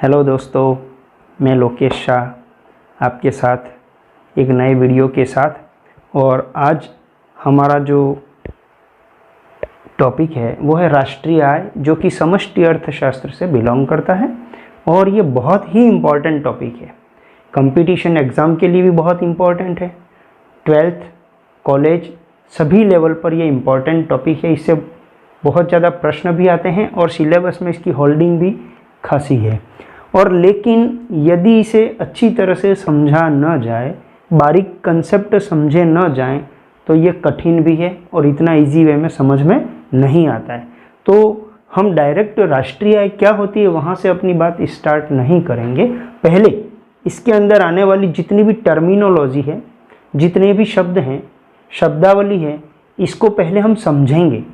Hello दोस्तों, मैं लोकेश शाह आपके साथ एक नए वीडियो के साथ। और आज हमारा जो टॉपिक है वो है राष्ट्रीय आय, जो कि समष्टि अर्थशास्त्र से बिलोंग करता है। और ये बहुत ही इम्पॉर्टेंट टॉपिक है, कंपटीशन एग्ज़ाम के लिए भी बहुत इम्पॉर्टेंट है। 12th कॉलेज सभी लेवल पर ये इम्पॉर्टेंट टॉपिक है। इससे बहुत ज़्यादा प्रश्न भी आते हैं और सिलेबस में इसकी होल्डिंग भी खासी है। और लेकिन यदि इसे अच्छी तरह से समझा न जाए, बारीक कंसेप्ट समझे न जाएं, तो ये कठिन भी है और इतना इजी वे में समझ में नहीं आता है। तो हम डायरेक्ट राष्ट्रीय आय क्या होती है वहाँ से अपनी बात स्टार्ट नहीं करेंगे। पहले इसके अंदर आने वाली जितनी भी टर्मिनोलॉजी है, जितने भी शब्द हैं, शब्दावली है, इसको पहले हम समझेंगे।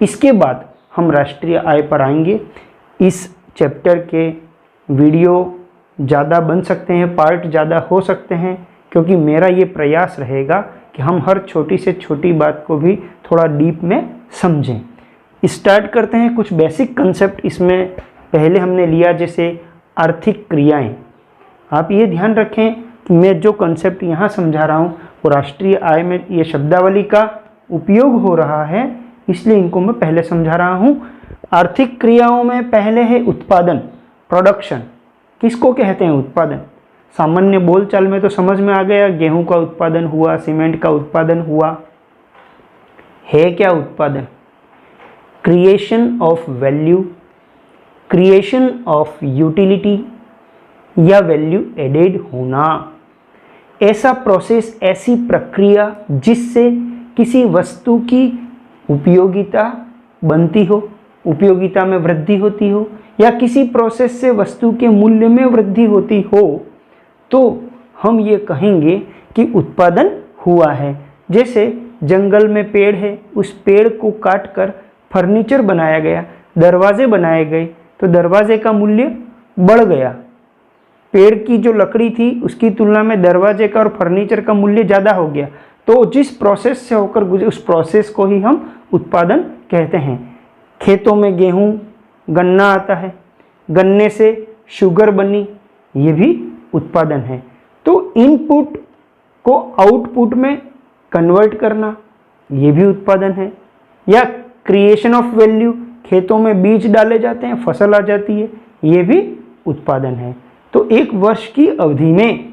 इसके बाद हम राष्ट्रीय आय पर आएंगे। इस चैप्टर के वीडियो ज़्यादा बन सकते हैं, पार्ट ज़्यादा हो सकते हैं, क्योंकि मेरा ये प्रयास रहेगा कि हम हर छोटी से छोटी बात को भी थोड़ा डीप में समझें। स्टार्ट करते हैं। कुछ बेसिक कंसेप्ट इसमें पहले हमने लिया, जैसे आर्थिक क्रियाएं। आप ये ध्यान रखें कि मैं जो कंसेप्ट यहाँ समझा रहा हूँ वो राष्ट्रीय आय में ये शब्दावली का उपयोग हो रहा है, इसलिए इनको मैं पहले समझा रहा हूँ। आर्थिक क्रियाओं में पहले है उत्पादन, प्रोडक्शन। किसको कहते हैं उत्पादन? सामान्य बोलचाल में तो समझ में आ गया, गेहूं का उत्पादन हुआ, सीमेंट का उत्पादन हुआ। है क्या उत्पादन? Creation of value, creation of utility या वैल्यू एडेड होना। ऐसा प्रोसेस, ऐसी प्रक्रिया जिससे किसी वस्तु की उपयोगिता बनती हो, उपयोगिता में वृद्धि होती हो, या किसी प्रोसेस से वस्तु के मूल्य में वृद्धि होती हो, तो हम ये कहेंगे कि उत्पादन हुआ है। जैसे जंगल में पेड़ है, उस पेड़ को काटकर फर्नीचर बनाया गया, दरवाजे बनाए गए, तो दरवाजे का मूल्य बढ़ गया। पेड़ की जो लकड़ी थी उसकी तुलना में दरवाजे का और फर्नीचर का मूल्य ज़्यादा हो गया। तो जिस प्रोसेस से होकर गुजरे उस प्रोसेस को ही हम उत्पादन कहते हैं। खेतों में गेहूँ, गन्ना आता है, गन्ने से शुगर बनी, ये भी उत्पादन है। तो इनपुट को आउटपुट में कन्वर्ट करना, ये भी उत्पादन है। या क्रिएशन ऑफ वैल्यू, खेतों में बीज डाले जाते हैं, फसल आ जाती है, ये भी उत्पादन है। तो एक वर्ष की अवधि में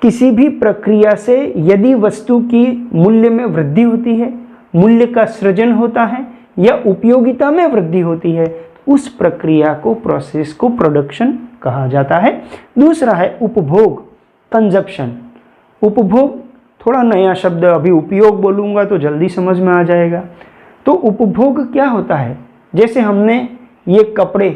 किसी भी प्रक्रिया से यदि वस्तु की मूल्य में वृद्धि होती है, मूल्य का सृजन होता है या उपयोगिता में वृद्धि होती है, उस प्रक्रिया को, प्रोसेस को प्रोडक्शन कहा जाता है। दूसरा है उपभोग, कंजप्शन। उपभोग थोड़ा नया शब्द, अभी उपयोग बोलूँगा तो जल्दी समझ में आ जाएगा। तो उपभोग क्या होता है? जैसे हमने ये कपड़े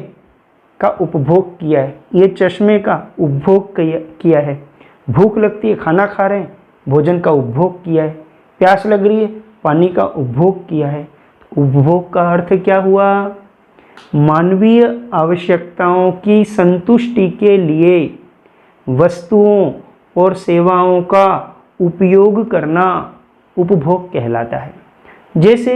का उपभोग किया है, ये चश्मे का उपभोग किया है, भूख लगती है, खाना खा रहे हैं, भोजन का उपभोग किया है, प्यास लग रही है, पानी का उपभोग किया है। उपभोग का अर्थ क्या हुआ? मानवीय आवश्यकताओं की संतुष्टि के लिए वस्तुओं और सेवाओं का उपयोग करना उपभोग कहलाता है। जैसे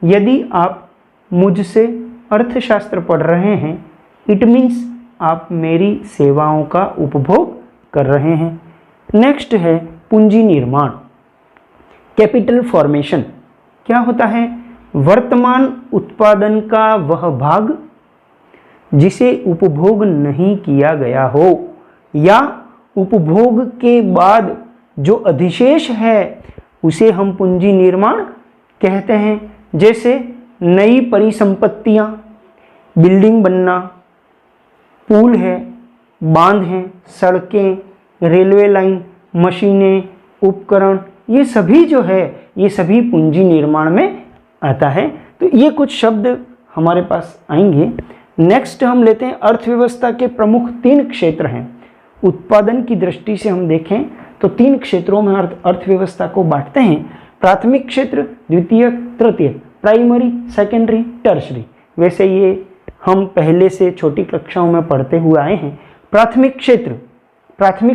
यदि आप मुझसे अर्थशास्त्र पढ़ रहे हैं, इट मीन्स आप मेरी सेवाओं का उपभोग कर रहे हैं। नेक्स्ट है पूंजी निर्माण, कैपिटल फॉर्मेशन। क्या होता है? वर्तमान उत्पादन का वह भाग जिसे उपभोग नहीं किया गया हो, या उपभोग के बाद जो अधिशेष है उसे हम पूंजी निर्माण कहते हैं। जैसे नई परिसंपत्तियां, बिल्डिंग बनना, पुल है, बांध हैं, सड़कें, रेलवे लाइन, मशीनें, उपकरण, ये सभी जो है ये सभी पूंजी निर्माण में आता है। तो ये कुछ शब्द हमारे पास आएंगे। नेक्स्ट हम लेते हैं अर्थव्यवस्था के प्रमुख 3 क्षेत्र हैं। उत्पादन की दृष्टि से हम देखें तो 3 क्षेत्रों में अर्थव्यवस्था को बांटते हैं। प्राथमिक क्षेत्र, द्वितीय, तृतीय, प्राइमरी, सेकेंडरी, टर्शरी। वैसे ये हम पहले से छोटी कक्षाओं में पढ़ते हुए आए हैं। प्राथमिक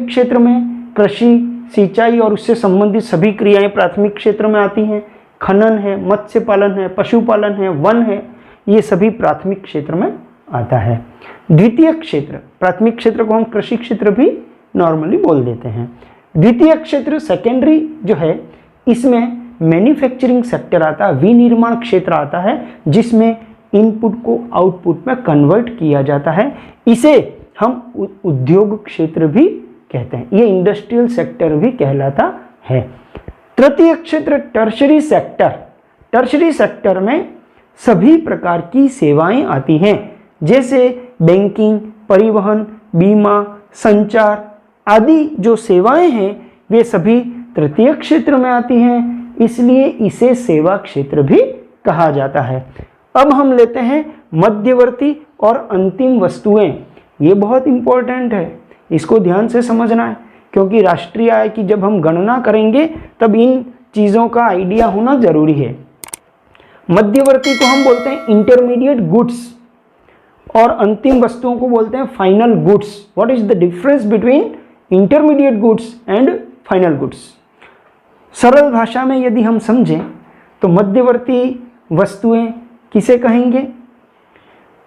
क्षेत्र में कृषि, सिंचाई और उससे संबंधित सभी क्रियाएं प्राथमिक क्षेत्र में आती हैं। खनन है, मत्स्य पालन है, पशुपालन है, वन है, ये सभी प्राथमिक क्षेत्र में आता है। द्वितीय क्षेत्र, प्राथमिक क्षेत्र को हम कृषि क्षेत्र भी नॉर्मली बोल देते हैं। द्वितीय क्षेत्र सेकेंडरी जो है, इसमें मैन्युफैक्चरिंग सेक्टर आता है, विनिर्माण क्षेत्र आता है, जिसमें इनपुट को आउटपुट में कन्वर्ट किया जाता है। इसे हम उद्योग क्षेत्र भी कहते हैं, ये इंडस्ट्रियल सेक्टर भी कहलाता है। तृतीय क्षेत्र टर्शरी सेक्टर, टर्शरी सेक्टर में सभी प्रकार की सेवाएं आती हैं, जैसे बैंकिंग, परिवहन, बीमा, संचार आदि जो सेवाएं हैं वे सभी तृतीय क्षेत्र में आती हैं, इसलिए इसे सेवा क्षेत्र भी कहा जाता है। अब हम लेते हैं मध्यवर्ती और अंतिम वस्तुएं। ये बहुत इंपॉर्टेंट है, इसको ध्यान से समझना है, क्योंकि राष्ट्रीय आय की जब हम गणना करेंगे तब इन चीज़ों का आइडिया होना जरूरी है। मध्यवर्ती को हम बोलते हैं इंटरमीडिएट गुड्स और अंतिम वस्तुओं को बोलते हैं final goods. What is the difference between intermediate goods and final goods? सरल भाषा में यदि हम समझें तो मध्यवर्ती वस्तुएं किसे कहेंगे?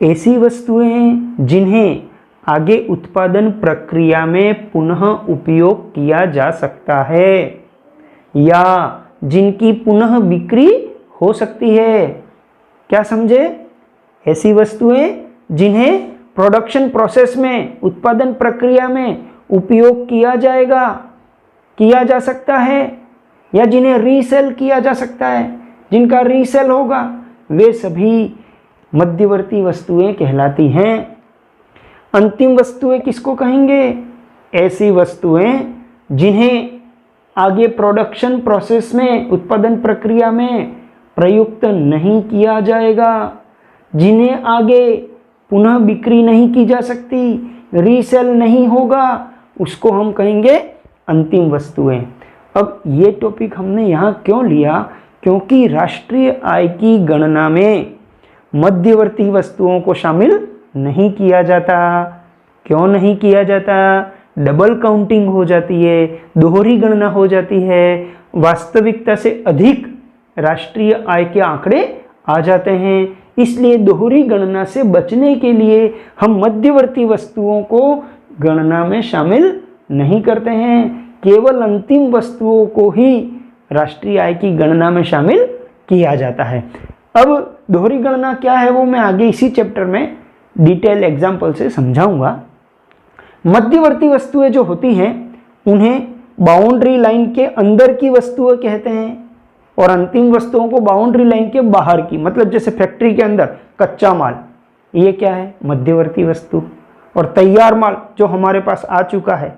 ऐसी वस्तुएं जिन्हें आगे उत्पादन प्रक्रिया में पुनः उपयोग किया जा सकता है या जिनकी पुनः बिक्री हो सकती है। क्या समझे? ऐसी वस्तुएं जिन्हें प्रोडक्शन प्रोसेस में, उत्पादन प्रक्रिया में उपयोग किया जा सकता है या जिन्हें रीसेल किया जा सकता है, जिनका रीसेल होगा, वे सभी मध्यवर्ती वस्तुएं कहलाती हैं। अंतिम वस्तुएं किसको कहेंगे? ऐसी वस्तुएं जिन्हें आगे प्रोडक्शन प्रोसेस में, उत्पादन प्रक्रिया में प्रयुक्त नहीं किया जाएगा, जिन्हें आगे पुनः बिक्री नहीं की जा सकती, रीसेल नहीं होगा, उसको हम कहेंगे अंतिम वस्तुएं। अब ये टॉपिक हमने यहाँ क्यों लिया? क्योंकि राष्ट्रीय आय की गणना में मध्यवर्ती वस्तुओं को शामिल नहीं किया जाता। क्यों नहीं किया जाता? डबल काउंटिंग हो जाती है, दोहरी गणना हो जाती है, वास्तविकता से अधिक राष्ट्रीय आय के आंकड़े आ जाते हैं। इसलिए दोहरी गणना से बचने के लिए हम मध्यवर्ती वस्तुओं को गणना में शामिल नहीं करते हैं, केवल अंतिम वस्तुओं को ही राष्ट्रीय आय की गणना में शामिल किया जाता है। अब दोहरी गणना क्या है वो मैं आगे इसी चैप्टर में डिटेल एग्जाम्पल से समझाऊंगा। मध्यवर्ती वस्तुएं जो होती हैं उन्हें बाउंड्री लाइन के अंदर की वस्तुएं कहते हैं और अंतिम वस्तुओं को बाउंड्री लाइन के बाहर की, मतलब जैसे फैक्ट्री के अंदर कच्चा माल, ये क्या है? मध्यवर्ती वस्तु। और तैयार माल जो हमारे पास आ चुका है,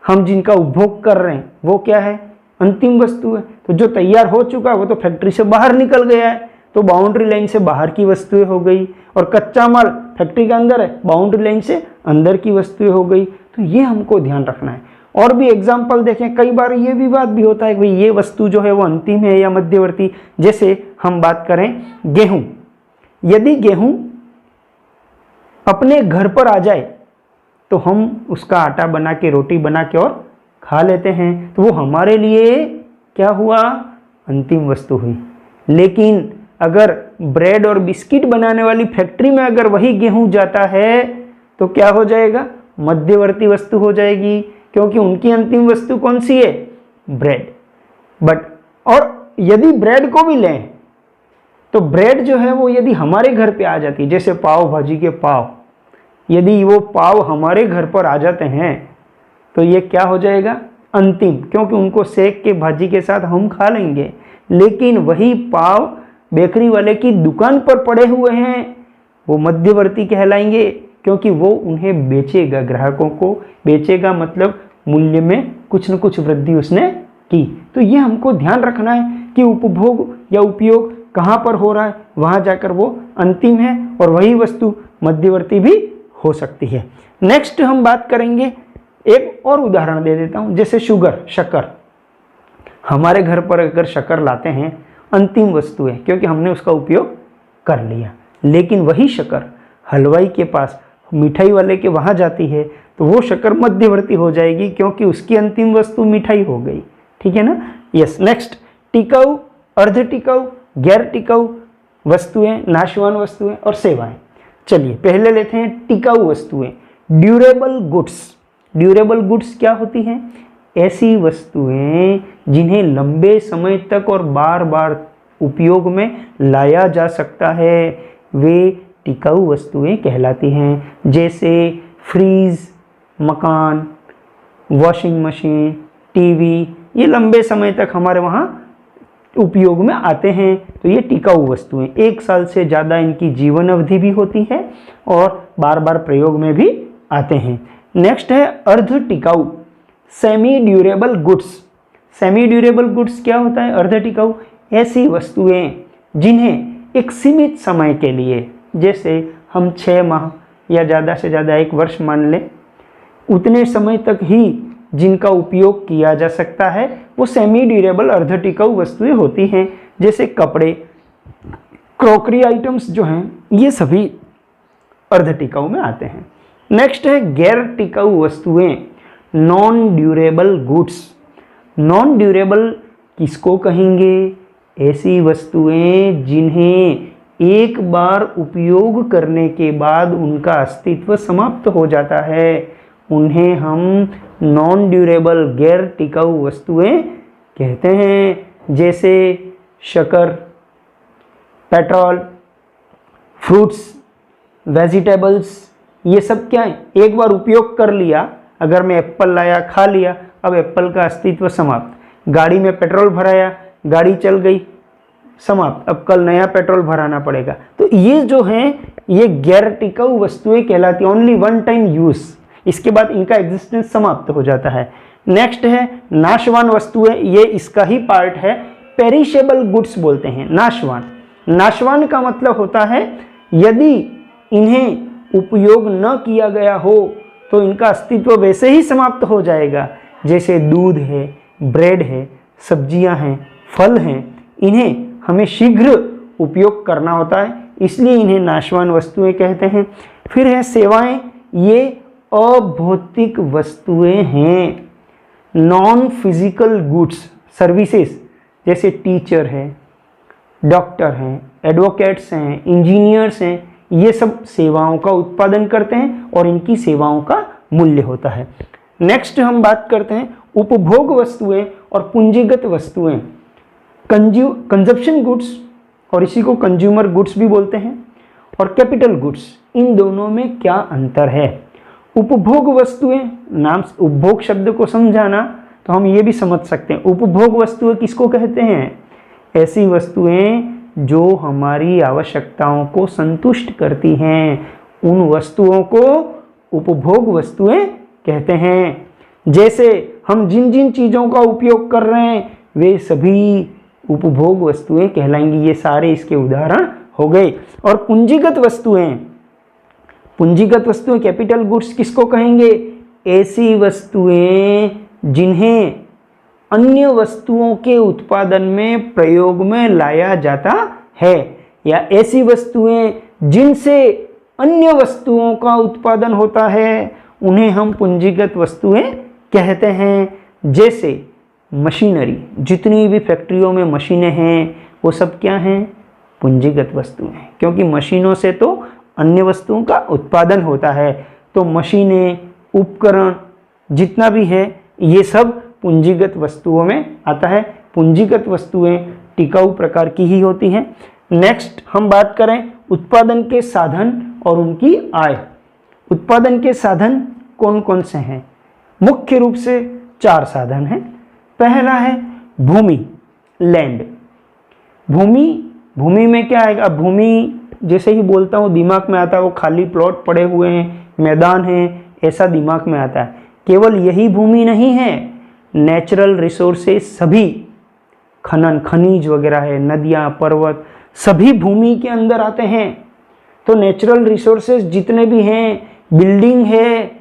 हम जिनका उपभोग कर रहे हैं, वो क्या है? अंतिम वस्तु है। तो जो तैयार हो चुका है वो तो फैक्ट्री से बाहर निकल गया है, तो बाउंड्री लाइन से बाहर की वस्तुएं हो गई। और कच्चा माल फैक्ट्री के अंदर है, बाउंड्री लाइन से अंदर की वस्तुएं हो गई। तो ये हमको ध्यान रखना है। और भी एग्जाम्पल देखें, कई बार ये विवाद भी होता है कि भाई ये वस्तु जो है वो अंतिम है या मध्यवर्ती। जैसे हम बात करें गेहूं, यदि गेहूं अपने घर पर आ जाए तो हम उसका आटा बना के, रोटी बना के और खा लेते हैं, तो वो हमारे लिए क्या हुआ? अंतिम वस्तु हुई। लेकिन अगर ब्रेड और बिस्किट बनाने वाली फैक्ट्री में अगर वही गेहूं जाता है तो क्या हो जाएगा? मध्यवर्ती वस्तु हो जाएगी, क्योंकि उनकी अंतिम वस्तु कौन सी है? ब्रेड। बट और यदि ब्रेड को भी लें तो ब्रेड जो है वो यदि हमारे घर पे आ जाती है, जैसे पाव भाजी के पाव, यदि वो पाव हमारे घर पर आ जाते हैं तो ये क्या हो जाएगा? अंतिम, क्योंकि उनको सेक के भाजी के साथ हम खा लेंगे। लेकिन वही पाव बेकरी वाले की दुकान पर पड़े हुए हैं, वो मध्यवर्ती कहलाएंगे, क्योंकि वो उन्हें बेचेगा, ग्राहकों को बेचेगा, मतलब मूल्य में कुछ न कुछ वृद्धि उसने की। तो ये हमको ध्यान रखना है कि उपभोग या उपयोग कहाँ पर हो रहा है, वहाँ जाकर वो अंतिम है और वही वस्तु मध्यवर्ती भी हो सकती है। नेक्स्ट हम बात करेंगे, एक और उदाहरण दे देता हूँ, जैसे शुगर, शक्कर। हमारे घर पर अगर शक्कर लाते हैं, अंतिम वस्तु है क्योंकि हमने उसका उपयोग कर लिया। लेकिन वही शक्कर हलवाई के पास, मिठाई वाले के वहाँ जाती है तो वो शक्कर मध्यवर्ती हो जाएगी, क्योंकि उसकी अंतिम वस्तु मिठाई हो गई। ठीक है ना? यस। नेक्स्ट, टिकाऊ, अर्ध टिकाऊ, गैर टिकाऊ वस्तुएं, नाशवान वस्तुएं और सेवाएं। चलिए पहले लेते हैं टिकाऊ वस्तुएं, ड्यूरेबल गुड्स। ड्यूरेबल गुड्स क्या होती हैं? ऐसी वस्तुएं जिन्हें लंबे समय तक और बार बार उपयोग में लाया जा सकता है, वे टिकाऊ वस्तुएं कहलाती हैं। जैसे फ्रीज, मकान, वॉशिंग मशीन, टीवी, ये लंबे समय तक हमारे वहाँ उपयोग में आते हैं, तो ये टिकाऊ वस्तुएं, 1 साल से ज़्यादा इनकी जीवन अवधि भी होती है और बार बार प्रयोग में भी आते हैं। नेक्स्ट है अर्ध टिकाऊ, semi durable goods. Semi durable goods क्या होता है? अर्ध टिकाऊ, ऐसी वस्तुएं जिन्हें एक सीमित समय के लिए, जैसे हम 6 माह या ज़्यादा से ज़्यादा 1 वर्ष मान लें, उतने समय तक ही जिनका उपयोग किया जा सकता है, वो सेमी ड्यूरेबल अर्ध टिकाऊ वस्तुएं होती हैं। जैसे कपड़े, क्रॉकरी आइटम्स जो हैं, ये सभी अर्ध टिकाऊ में आते हैं। नेक्स्ट है गैर टिकाऊ वस्तुएं, non durable goods. Non durable किसको कहेंगे? ऐसी वस्तुएं जिन्हें एक बार उपयोग करने के बाद उनका अस्तित्व समाप्त हो जाता है, उन्हें हम नॉन ड्यूरेबल गैर टिकाऊ वस्तुएं कहते हैं। जैसे शक्कर, पेट्रोल, फ्रूट्स, वेजिटेबल्स, ये सब क्या है? एक बार उपयोग कर लिया, अगर मैं एप्पल लाया, खा लिया, अब एप्पल का अस्तित्व समाप्त। गाड़ी में पेट्रोल भराया, गाड़ी चल गई, समाप्त, अब कल नया पेट्रोल भराना पड़ेगा। तो ये जो हैं, ये गैर टिकाऊ वस्तुएं कहलाती हैं, ओनली वन टाइम यूज़, इसके बाद इनका एग्जिस्टेंस समाप्त हो जाता है। नेक्स्ट है नाशवान वस्तुएं, ये इसका ही पार्ट है, पेरिशेबल गुड्स बोलते हैं। नाशवान, नाशवान का मतलब होता है यदि इन्हें उपयोग न किया गया हो तो इनका अस्तित्व वैसे ही समाप्त हो जाएगा। जैसे दूध है, ब्रेड है, सब्जियां हैं, फल हैं, इन्हें हमें शीघ्र उपयोग करना होता है, इसलिए इन्हें नाशवान वस्तुएं कहते हैं। फिर है सेवाएं, ये अभौतिक वस्तुएं हैं, नॉन फिजिकल गुड्स, सर्विसेज, जैसे टीचर है, डॉक्टर हैं, एडवोकेट्स हैं, इंजीनियर्स हैं, ये सब सेवाओं का उत्पादन करते हैं और इनकी सेवाओं का मूल्य होता है। नेक्स्ट हम बात करते हैं उपभोग वस्तुएं और पूंजीगत वस्तुएं, कंजप्शन गुड्स, और इसी को कंज्यूमर गुड्स भी बोलते हैं, और कैपिटल गुड्स। इन दोनों में क्या अंतर है? उपभोग वस्तुएं, नाम उपभोग शब्द को समझाना तो हम ये भी समझ सकते हैं, उपभोग वस्तुएं किसको कहते हैं? ऐसी वस्तुएं जो हमारी आवश्यकताओं को संतुष्ट करती हैं, उन वस्तुओं को उपभोग वस्तुएं कहते हैं। जैसे हम जिन जिन चीज़ों का उपयोग कर रहे हैं वे सभी उपभोग वस्तुएं कहलाएंगी। ये सारे इसके उदाहरण हो गए। और पूंजीगत वस्तुएं, पूंजीगत वस्तुएं कैपिटल गुड्स किसको कहेंगे? ऐसी वस्तुएं जिन्हें अन्य वस्तुओं के उत्पादन में प्रयोग में लाया जाता है, या ऐसी वस्तुएं जिनसे अन्य वस्तुओं का उत्पादन होता है, उन्हें हम पूंजीगत वस्तुएं कहते हैं। जैसे मशीनरी, जितनी भी फैक्ट्रियों में मशीनें हैं वो सब क्या हैं? पूंजीगत वस्तुएं, क्योंकि मशीनों से तो अन्य वस्तुओं का उत्पादन होता है। तो मशीनें, उपकरण, जितना भी है ये सब पूंजीगत वस्तुओं में आता है। पूंजीगत वस्तुएं टिकाऊ प्रकार की ही होती हैं। नेक्स्ट हम बात करें उत्पादन के साधन और उनकी आय। उत्पादन के साधन कौन कौन से हैं? मुख्य रूप से 4 साधन हैं। पहला है भूमि, लैंड। भूमि में क्या आएगा? भूमि जैसे ही बोलता हूँ दिमाग में आता है वो खाली प्लॉट पड़े हुए हैं, मैदान हैं, ऐसा दिमाग में आता है। केवल यही भूमि नहीं है, नेचुरल रिसोर्सेज सभी, खनन, खनिज वगैरह है, नदियाँ, पर्वत, सभी भूमि के अंदर आते हैं। तो नेचुरल रिसोर्सेज जितने भी हैं, बिल्डिंग है,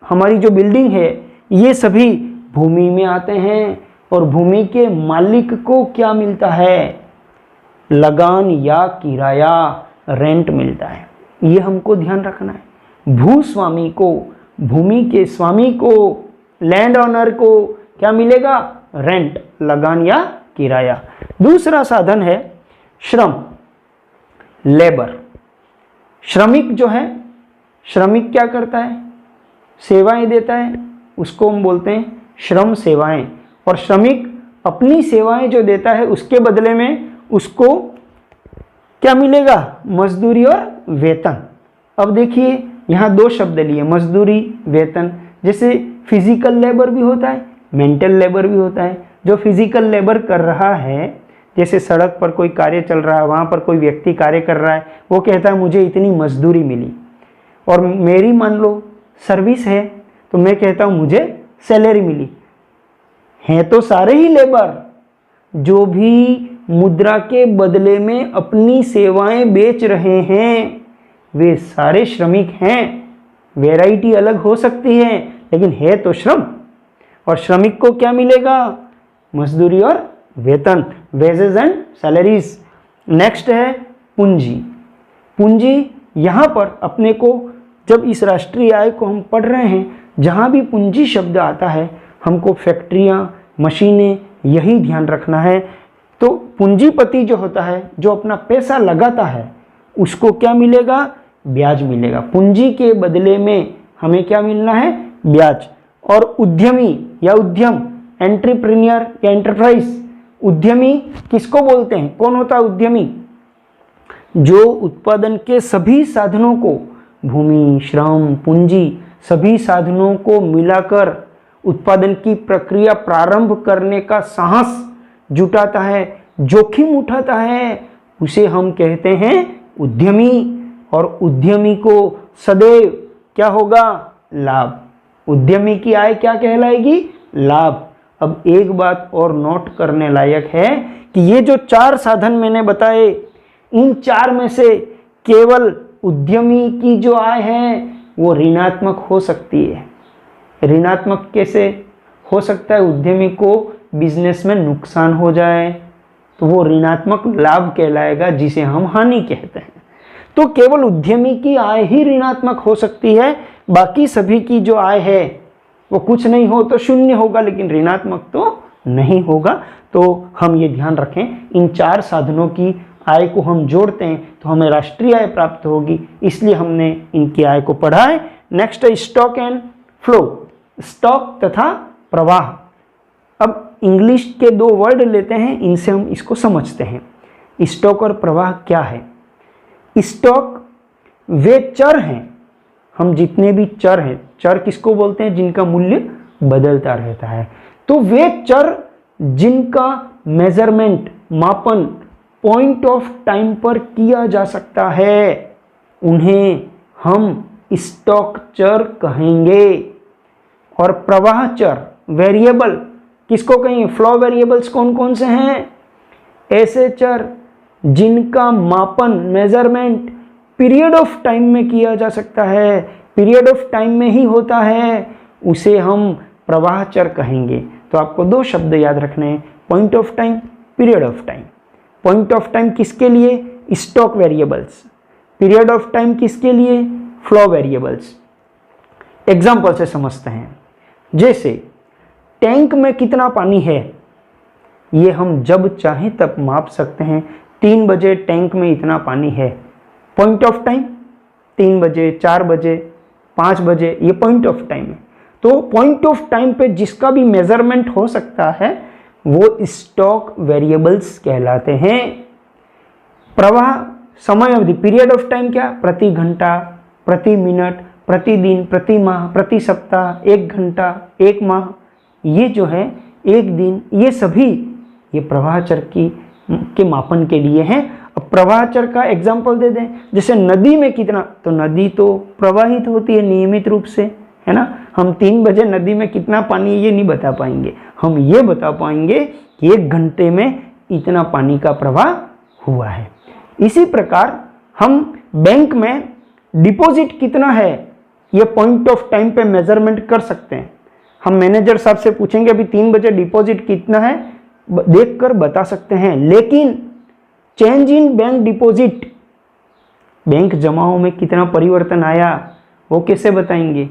हमारी जो बिल्डिंग है, ये सभी भूमि में आते हैं। और भूमि के मालिक को क्या मिलता है? लगान या किराया, रेंट मिलता है। ये हमको ध्यान रखना है। भूस्वामी को, भूमि के स्वामी को, लैंड ओनर को क्या मिलेगा? रेंट, लगान या किराया। दूसरा साधन है श्रम, लेबर। श्रमिक जो है, श्रमिक क्या करता है, सेवाएं देता है, उसको हम बोलते हैं श्रम सेवाएं। और श्रमिक अपनी सेवाएं जो देता है उसके बदले में उसको क्या मिलेगा, मजदूरी और वेतन। अब देखिए यहाँ दो शब्द लिए, मजदूरी वेतन। जैसे फिजिकल लेबर भी होता है, मेंटल लेबर भी होता है। जो फिजिकल लेबर कर रहा है, जैसे सड़क पर कोई कार्य चल रहा है, वहाँ पर कोई व्यक्ति कार्य कर रहा है, वो कहता है मुझे इतनी मजदूरी मिली। और मेरी मान लो सर्विस है तो मैं कहता हूँ मुझे सैलरी मिली। हैं तो सारे ही लेबर, जो भी मुद्रा के बदले में अपनी सेवाएं बेच रहे हैं वे सारे श्रमिक हैं। वैरायटी अलग हो सकती है लेकिन है तो श्रम। और श्रमिक को क्या मिलेगा, मजदूरी और वेतन, वेजेस एंड सैलरीज। नेक्स्ट है पूंजी। पूंजी यहाँ पर अपने को जब इस राष्ट्रीय आय को हम पढ़ रहे हैं, जहाँ भी पूंजी शब्द आता है हमको फैक्ट्रियाँ, मशीनें, यही ध्यान रखना है। तो पूंजीपति जो होता है, जो अपना पैसा लगाता है, उसको क्या मिलेगा, ब्याज मिलेगा। पूंजी के बदले में हमें क्या मिलना है, ब्याज। और उद्यमी या उद्यम, एंटरप्रेन्योर या एंटरप्राइज, उद्यमी किसको बोलते हैं, कौन होता है उद्यमी, जो उत्पादन के सभी साधनों को, भूमि, श्रम, पूंजी, सभी साधनों को मिलाकर उत्पादन की प्रक्रिया प्रारंभ करने का साहस जुटाता है, जोखिम उठाता है, उसे हम कहते हैं उद्यमी। और उद्यमी को सदैव क्या होगा, लाभ। उद्यमी की आय क्या कहलाएगी, लाभ। अब एक बात और नोट करने लायक है कि ये जो 4 साधन मैंने बताए, इन 4 में से केवल उद्यमी की जो आय है वो ऋणात्मक हो सकती है। ऋणात्मक कैसे हो सकता है, उद्यमी को बिजनेस में नुकसान हो जाए तो वो ऋणात्मक लाभ कहलाएगा, जिसे हम हानि कहते हैं। तो केवल उद्यमी की आय ही ऋणात्मक हो सकती है, बाकी सभी की जो आय है वो कुछ नहीं हो तो शून्य होगा, लेकिन ऋणात्मक तो नहीं होगा। तो हम ये ध्यान रखें, इन 4 साधनों की आय को हम जोड़ते हैं तो हमें राष्ट्रीय आय प्राप्त होगी, इसलिए हमने इनकी आय को पढ़ा है। नेक्स्ट है स्टॉक एंड फ्लो, स्टॉक तथा प्रवाह। अब इंग्लिश के 2 वर्ड लेते हैं, इनसे हम इसको समझते हैं। स्टॉक और प्रवाह क्या है। स्टॉक वे चर हैं, हम जितने भी चर हैं, चर किसको बोलते हैं, जिनका मूल्य बदलता रहता है। तो वे चर जिनका मेजरमेंट, मापन पॉइंट ऑफ टाइम पर किया जा सकता है, उन्हें हम स्टॉक चर कहेंगे। और प्रवाह चर, वेरिएबल किसको कहेंगे, फ्लो वेरिएबल्स कौन कौन से हैं, ऐसे चर जिनका मापन, मेजरमेंट पीरियड ऑफ टाइम में किया जा सकता है, पीरियड ऑफ टाइम में ही होता है, उसे हम प्रवाह चर कहेंगे। तो आपको 2 शब्द याद रखने हैं, point of time, period of time. Point of time किसके लिए, stock variables. Period of time किसके लिए, फ्लो वेरिएबल्स। एग्जाम्पल से समझते हैं। जैसे टैंक में कितना पानी है, ये हम जब चाहें तब माप सकते हैं। 3 बजे टैंक में इतना पानी है, पॉइंट ऑफ टाइम। 3 बजे, 4 बजे, 5 बजे, ये पॉइंट ऑफ टाइम है। तो पॉइंट ऑफ टाइम पे जिसका भी मेजरमेंट हो सकता है वो स्टॉक वेरिएबल्स कहलाते हैं। प्रवाह, समय अवधि, पीरियड ऑफ टाइम क्या, प्रति घंटा, प्रति मिनट, प्रति दिन, प्रति माह, प्रति सप्ताह, 1 घंटा, 1 माह, ये जो है 1 दिन, ये सभी ये प्रवाह चर के मापन के लिए हैं। अब प्रवाह चर का एग्जाम्पल दे दें, जैसे नदी में कितना, तो नदी तो प्रवाहित होती है नियमित रूप से, है ना। हम 3 बजे नदी में कितना पानी ये नहीं बता पाएंगे, हम ये बता पाएंगे कि 1 घंटे में इतना पानी का प्रवाह हुआ है। इसी प्रकार हम बैंक में डिपॉजिट कितना है ये पॉइंट ऑफ टाइम पे मेजरमेंट कर सकते हैं। हम मैनेजर साहब से पूछेंगे अभी 3 बजे डिपॉजिट कितना है, देखकर बता सकते हैं। लेकिन change in bank deposit, bank जमाओं में कितना परिवर्तन आया वो कैसे बताएंगे,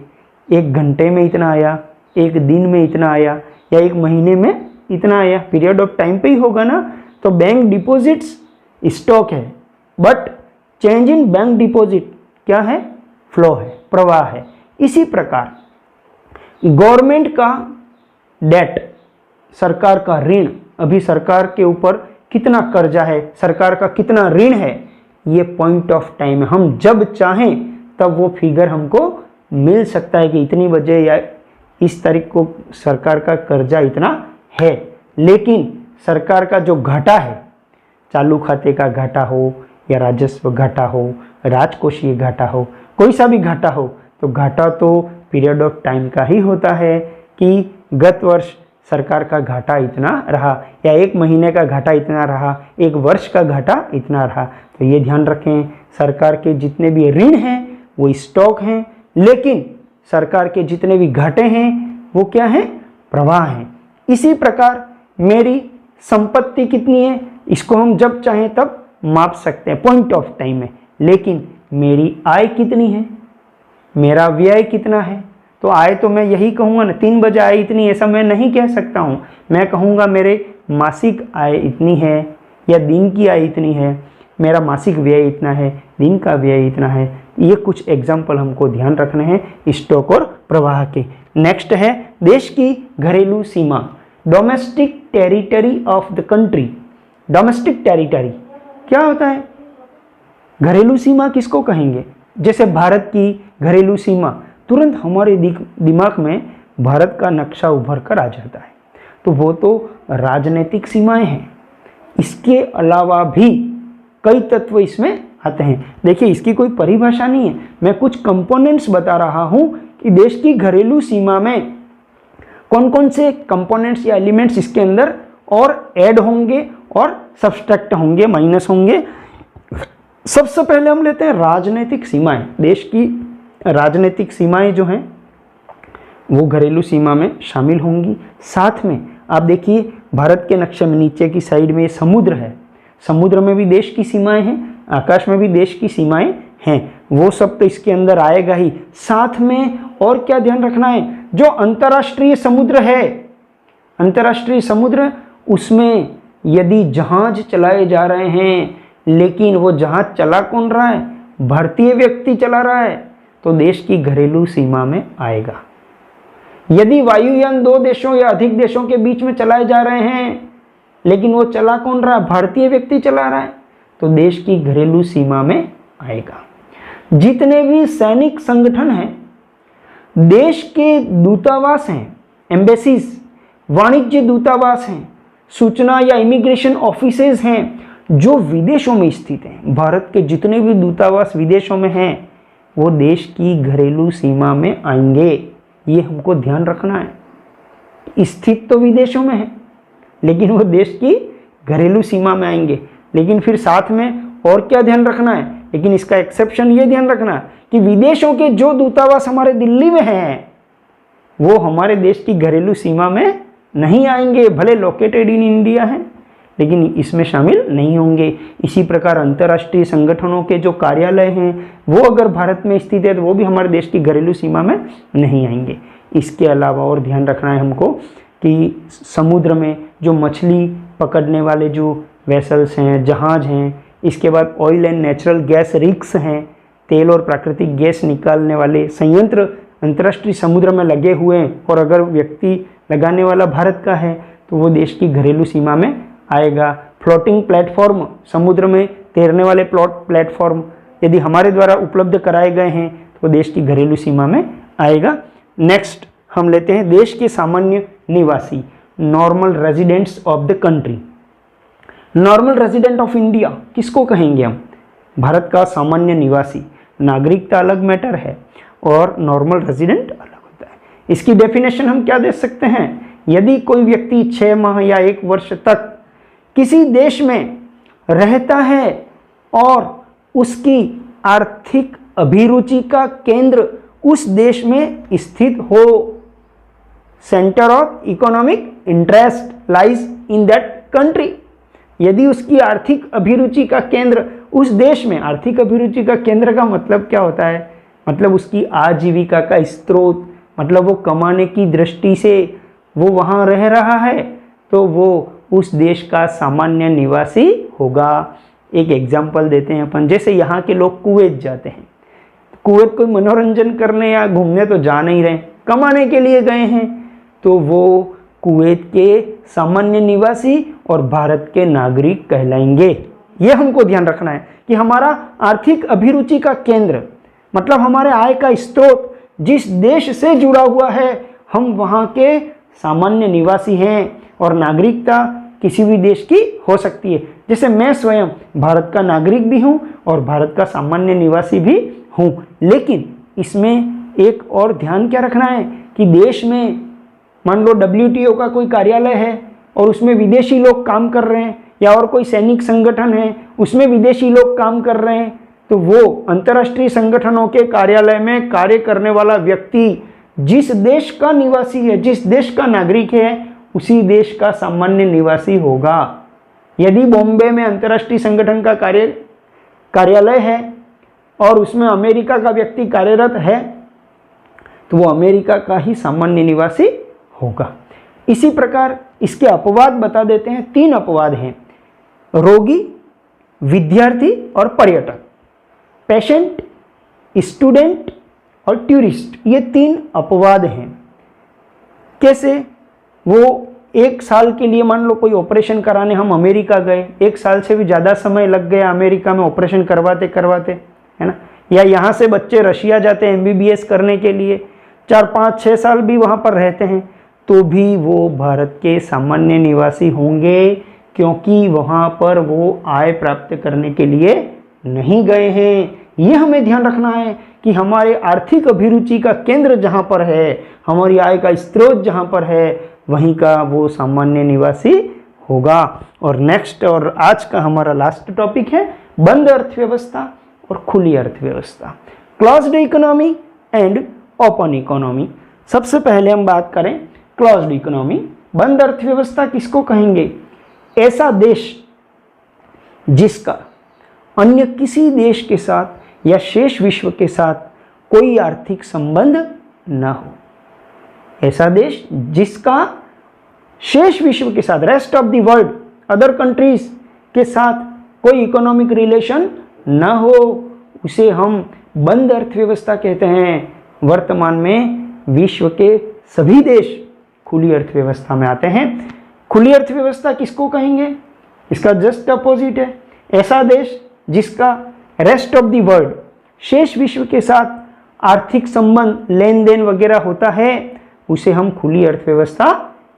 1 घंटे में इतना आया, 1 दिन में इतना आया, या 1 महीने में इतना आया, पीरियड ऑफ टाइम पे ही होगा ना। तो बैंक डिपॉजिट्स स्टॉक है, but change in bank deposit क्या है, फ्लो है, प्रवाह है। इसी प्रकार गवर्नमेंट का डेट, सरकार का ऋण, अभी सरकार के ऊपर कितना कर्जा है, सरकार का कितना ऋण है, ये पॉइंट ऑफ टाइम है। हम जब चाहें तब वो फिगर हमको मिल सकता है कि इतनी बजे या इस तारीख को सरकार का कर्जा इतना है। लेकिन सरकार का जो घाटा है, चालू खाते का घाटा हो या राजस्व घाटा हो, राजकोषीय घाटा हो, कोई सा भी घाटा हो, तो घाटा तो पीरियड ऑफ टाइम का ही होता है कि गत वर्ष सरकार का घाटा इतना रहा या एक महीने का घाटा इतना रहा, एक वर्ष का घाटा इतना रहा। तो ये ध्यान रखें, सरकार के जितने भी ऋण हैं वो स्टॉक हैं, लेकिन सरकार के जितने भी घाटे हैं वो क्या हैं, प्रवाह हैं। इसी प्रकार मेरी संपत्ति कितनी है, इसको हम जब चाहें तब माप सकते हैं पॉइंट ऑफ टाइम में। लेकिन मेरी आय कितनी है, मेरा व्यय कितना है, तो आय तो मैं यही कहूँगा ना, 3 बजे आय इतनी, ऐसा मैं नहीं कह सकता हूँ। मैं कहूँगा मेरे मासिक आय इतनी है या दिन की आय इतनी है, मेरा मासिक व्यय इतना है, दिन का व्यय इतना है। ये कुछ एग्जाम्पल हमको ध्यान रखने हैं स्टॉक और प्रवाह के। नेक्स्ट है देश की घरेलू सीमा, domestic territory of the country. Domestic territory क्या होता है, घरेलू सीमा किसको कहेंगे? जैसे भारत की घरेलू सीमा, तुरंत हमारे दिमाग में भारत का नक्शा उभर कर आ जाता है, तो वो तो राजनीतिक सीमाएं हैं। इसके अलावा भी कई तत्व इसमें आते हैं। देखिए, इसकी कोई परिभाषा नहीं है, मैं कुछ कंपोनेंट्स बता रहा हूं कि देश की घरेलू सीमा में कौन कौन से कंपोनेंट्स या एलिमेंट्स इसके अंदर और ऐड होंगे और सब्सट्रैक्ट होंगे, माइनस होंगे। सबसे पहले हम लेते हैं राजनीतिक सीमाएं। देश की राजनीतिक सीमाएं जो हैं वो घरेलू सीमा में शामिल होंगी। साथ में आप देखिए, भारत के नक्शे में नीचे की साइड में समुद्र है, समुद्र में भी देश की सीमाएं हैं, आकाश में भी देश की सीमाएं हैं, वो सब तो इसके अंदर आएगा ही। साथ में और क्या ध्यान रखना है, जो अंतर्राष्ट्रीय समुद्र है, अंतर्राष्ट्रीय समुद्र, उसमें यदि जहाज चलाए जा रहे हैं, लेकिन वो जहाज चला कौन रहा है, भारतीय व्यक्ति चला रहा है, तो देश की घरेलू सीमा में आएगा। यदि वायुयान 2 देशों या अधिक देशों के बीच में चलाए जा रहे हैं, लेकिन वो चला कौन रहा है, भारतीय व्यक्ति चला रहा है, तो देश की घरेलू सीमा में आएगा। जितने भी सैनिक संगठन हैं, देश के दूतावास हैं, एम्बेसीज, वाणिज्य दूतावास हैं, सूचना या इमिग्रेशन ऑफिसेज हैं जो विदेशों में स्थित हैं, भारत के जितने भी दूतावास विदेशों में हैं वो देश की घरेलू सीमा में आएंगे। ये हमको ध्यान रखना है। स्थित तो विदेशों में है, लेकिन वो देश की घरेलू सीमा में आएंगे। लेकिन फिर साथ में और क्या ध्यान रखना है, लेकिन इसका एक्सेप्शन ये ध्यान रखना कि विदेशों के जो दूतावास हमारे दिल्ली में हैं वो हमारे देश की घरेलू सीमा में नहीं आएंगे, भले लोकेटेड इन इंडिया हैं लेकिन इसमें शामिल नहीं होंगे। इसी प्रकार अंतर्राष्ट्रीय संगठनों के जो कार्यालय हैं वो अगर भारत में स्थित है तो वो भी हमारे देश की घरेलू सीमा में नहीं आएंगे। इसके अलावा और ध्यान रखना है हमको कि समुद्र में जो मछली पकड़ने वाले जो वेसल्स हैं, जहाज हैं, इसके बाद oil and natural gas rigs हैं, तेल और प्राकृतिक गैस निकालने वाले संयंत्र अंतर्राष्ट्रीय समुद्र में लगे हुए हैं, और अगर व्यक्ति लगाने वाला भारत का है तो वो देश की घरेलू सीमा में आएगा। फ्लोटिंग प्लेटफॉर्म, समुद्र में तैरने वाले प्लेटफॉर्म यदि हमारे द्वारा उपलब्ध कराए गए हैं तो देश की घरेलू सीमा में आएगा। नेक्स्ट हम लेते हैं देश के सामान्य निवासी, normal residents of the country. Normal resident of India किसको कहेंगे हम? भारत का सामान्य निवासी। नागरिकता अलग मैटर है और नॉर्मल रेजिडेंट अलग होता है। इसकी डेफिनेशन हम क्या दे सकते हैं? यदि कोई व्यक्ति 6 माह या 1 वर्ष तक किसी देश में रहता है और उसकी आर्थिक अभिरुचि का केंद्र उस देश में स्थित हो, centre of economic interest lies in that country, यदि उसकी आर्थिक अभिरुचि का केंद्र उस देश में, आर्थिक अभिरुचि का केंद्र का मतलब क्या होता है? मतलब उसकी आजीविका का स्रोत, मतलब वो कमाने की दृष्टि से वो वहाँ रह रहा है तो वो उस देश का सामान्य निवासी होगा। एक एग्जाम्पल देते हैं अपन, जैसे यहाँ के लोग कुवैत जाते हैं, कुवैत कोई मनोरंजन करने या घूमने तो जा नहीं रहे, कमाने के लिए गए हैं, तो वो कुवैत के सामान्य निवासी और भारत के नागरिक कहलाएंगे। ये हमको ध्यान रखना है कि हमारा आर्थिक अभिरुचि का केंद्र मतलब हमारे आय का स्रोत जिस देश से जुड़ा हुआ है, हम वहाँ के सामान्य निवासी हैं और नागरिकता किसी भी देश की हो सकती है। जैसे मैं स्वयं भारत का नागरिक भी हूँ और भारत का सामान्य निवासी भी हूँ, लेकिन इसमें एक और ध्यान क्या रखना है कि देश में मान लो WTO का कोई कार्यालय है और उसमें विदेशी लोग काम कर रहे हैं, या और कोई सैनिक संगठन है उसमें विदेशी लोग काम कर रहे हैं, तो वो अंतर्राष्ट्रीय संगठनों के कार्यालय में कार्य करने वाला व्यक्ति जिस देश का निवासी है, जिस देश का नागरिक है, उसी देश का सामान्य निवासी होगा। यदि बॉम्बे में अंतर्राष्ट्रीय संगठन का कार्यालय है और उसमें अमेरिका का व्यक्ति कार्यरत है, तो वो अमेरिका का ही सामान्य निवासी होगा। इसी प्रकार इसके अपवाद बता देते हैं। 3 अपवाद हैं: रोगी, विद्यार्थी और पर्यटक। पेशेंट, स्टूडेंट और टूरिस्ट, ये 3 अपवाद हैं। कैसे? वो 1 साल के लिए मान लो कोई ऑपरेशन कराने हम अमेरिका गए, 1 साल से भी ज़्यादा समय लग गया अमेरिका में ऑपरेशन करवाते करवाते, है ना। या यहाँ से बच्चे रशिया जाते हैं MBBS करने के लिए, 4, 5, 6 साल भी वहाँ पर रहते हैं, तो भी वो भारत के सामान्य निवासी होंगे, क्योंकि वहाँ पर वो आय प्राप्त करने के लिए नहीं गए हैं। ये हमें ध्यान रखना है कि हमारे आर्थिक अभिरुचि का केंद्र जहाँ पर है, हमारी आय का स्रोत जहाँ पर है, वहीं का वो सामान्य निवासी होगा। और नेक्स्ट और आज का हमारा लास्ट टॉपिक है बंद अर्थव्यवस्था और खुली अर्थव्यवस्था, closed economy and open economy. सबसे पहले हम बात करें क्लोज्ड इकोनॉमी। बंद अर्थव्यवस्था किसको कहेंगे? ऐसा देश जिसका अन्य किसी देश के साथ या शेष विश्व के साथ कोई आर्थिक संबंध न हो। ऐसा देश जिसका शेष विश्व के साथ, rest of the world, other countries के साथ कोई इकोनॉमिक रिलेशन न हो, उसे हम बंद अर्थव्यवस्था कहते हैं। वर्तमान में विश्व के सभी देश खुली अर्थव्यवस्था में आते हैं। खुली अर्थव्यवस्था किसको कहेंगे? इसका जस्ट अपोजिट है ऐसा देश जिसका रेस्ट ऑफ द वर्ल्ड, शेष विश्व के साथ आर्थिक संबंध, लेन देन वगैरह होता है, उसे हम खुली अर्थव्यवस्था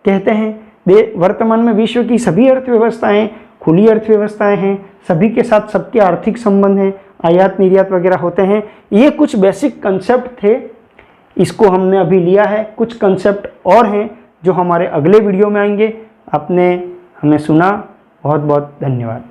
कहते हैं। वर्तमान में विश्व की सभी अर्थव्यवस्थाएं खुली अर्थव्यवस्थाएं हैं, सभी के साथ सबके आर्थिक संबंध हैं, आयात निर्यात वगैरह होते हैं। ये कुछ बेसिक कंसेप्ट थे, इसको हमने अभी लिया है। कुछ कंसेप्ट और हैं जो हमारे अगले वीडियो में आएंगे। आपने हमें सुना, बहुत बहुत धन्यवाद।